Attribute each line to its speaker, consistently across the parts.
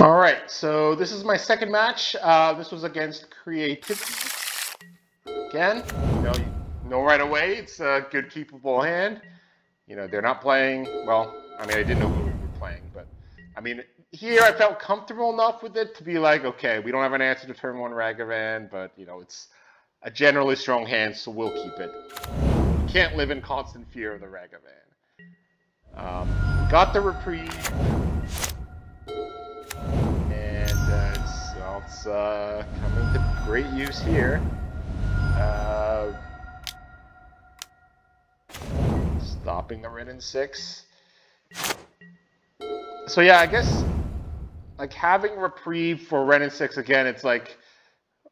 Speaker 1: All right, so this is my second match. This was against Creativity. Again, you know right away it's a good keepable hand. They're not playing, well, I mean, I didn't know who we were playing, but I mean, here I felt comfortable enough with it to be like, okay, we don't have an answer to turn one Ragavan, but, it's a generally strong hand, so we'll keep it. We can't live in constant fear of the Ragavan. We got the reprieve. It's coming to great use here. Stopping the Ren in 6. So yeah, I guess like having reprieve for Ren in 6 again, it's like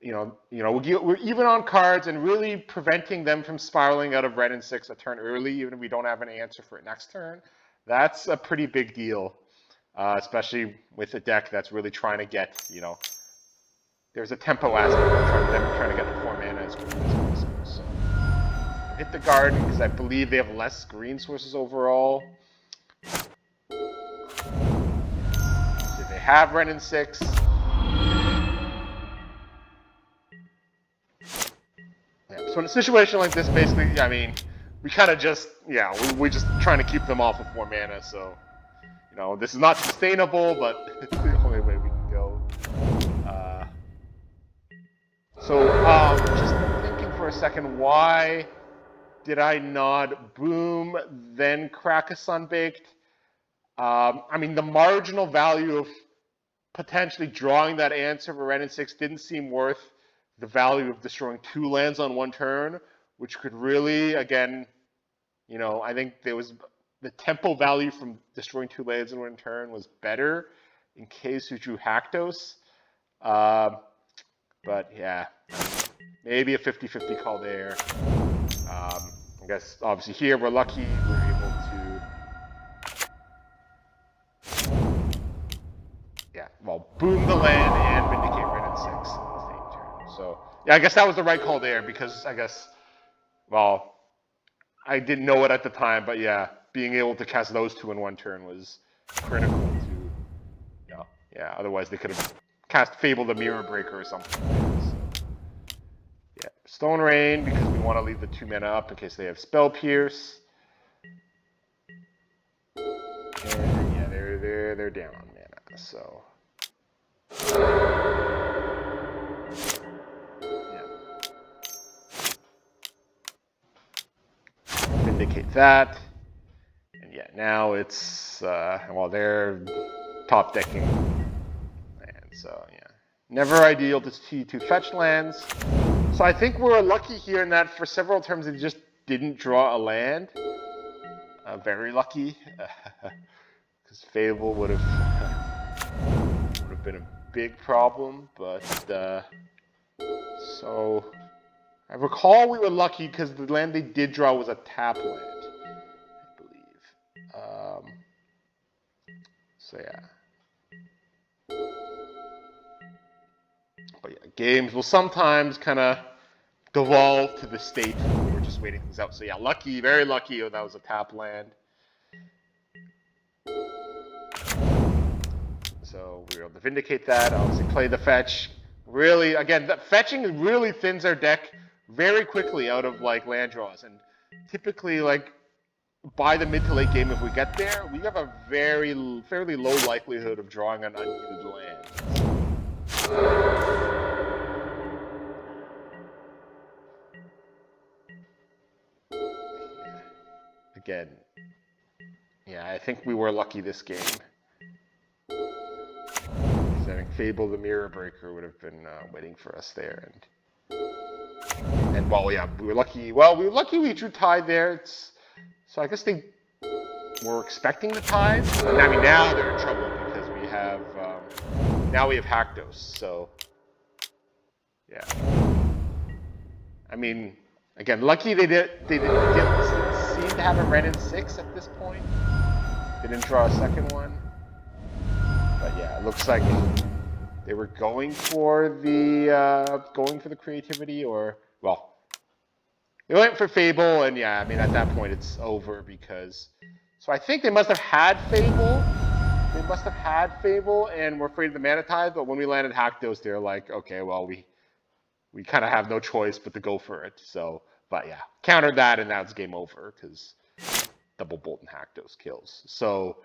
Speaker 1: we're even on cards and really preventing them from spiraling out of Ren in 6 a turn early, even if we don't have an answer for it next turn. That's a pretty big deal, especially with a deck that's really trying to get there's a tempo aspect of them trying to get the 4 mana as quickly as possible. So hit the garden because I believe they have less green sources overall. So they have Ren in 6. Yeah, so in a situation like this, basically, I mean, we kind of just, we're just trying to keep them off of 4 mana. So, this is not sustainable, but it's the only way we can go. Just thinking for a second, why did I not boom, then crack a Sunbaked? I mean, the marginal value of potentially drawing that answer for Ren in 6 didn't seem worth the value of destroying 2 lands on 1 turn, which could really, again, I think there was the tempo value from destroying 2 lands in 1 turn was better in case you drew Haktos. But yeah, maybe a 50-50 call there. I guess obviously here we're lucky we're able to boom the land and vindicate Ren in 6 in the same turn. So yeah, I guess that was the right call there because I guess I didn't know it at the time, but yeah, being able to cast those 2 in 1 turn was critical to otherwise they could have cast Fable the Mirror Breaker or something. So yeah, Stone Rain because we want to leave the 2 mana up in case they have Spell Pierce. And yeah, they're down on mana, so vindicate that. And yeah, now it's they're top decking lands, so yeah. Never ideal to see 2 fetch lands. So I think we're lucky here in that for several turns they just didn't draw a land. Very lucky. Because Fable would have been a big problem, but so I recall we were lucky because the land they did draw was a tap land, I believe. So yeah. But yeah, games will sometimes kind of devolve to the state where we're just waiting things out. So yeah, lucky, very lucky that was a tap land. So we were able to vindicate that. Obviously play the fetch. Really, again, that fetching really thins our deck very quickly out of like land draws. And typically, like by the mid to late game, if we get there, we have a fairly low likelihood of drawing an unneeded land. Again, yeah, I think we were lucky this game. I think Fable the Mirror Breaker would have been waiting for us there, and we were lucky. Well, we were lucky we drew Tide there. So I guess they were expecting the Tide. I mean, now they're in trouble because we have Haktos. So yeah, I mean, again, lucky they didn't seem to have a Ren in 6 at this point. They didn't draw a second one. But yeah, it looks like they were going for the creativity, or they went for Fable, and yeah, I mean at that point it's over because. So I think they must have had Fable, they must have had Fable and were afraid of the Mana Tide, but when we landed Haktos, they're like, okay, well, we kind of have no choice but to go for it. So, but yeah, countered that, and now it's game over because double bolt and Haktos kills. So,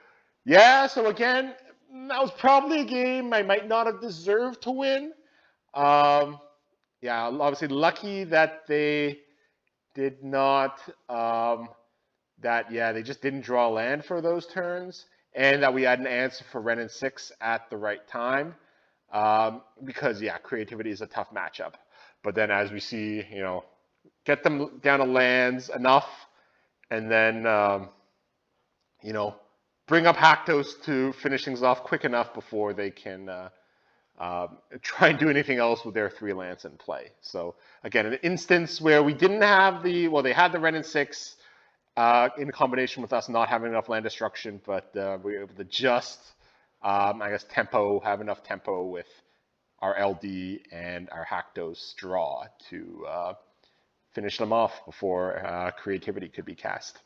Speaker 1: yeah, so again, that was probably a game I might not have deserved to win. Um, yeah, obviously lucky that they did not, they just didn't draw land for those turns, and that we had an answer for Ren and 6 at the right time. Because, yeah, creativity is a tough matchup. But then as we see, get them down to lands enough, and then, bring up Haktos to finish things off quick enough before they can try and do anything else with their 3 lands in play. So again, an instance where we didn't have they had the Ren and 6 in combination with us not having enough land destruction, but we were able to just, have enough tempo with our LD and our Haktos draw to finish them off before creativity could be cast.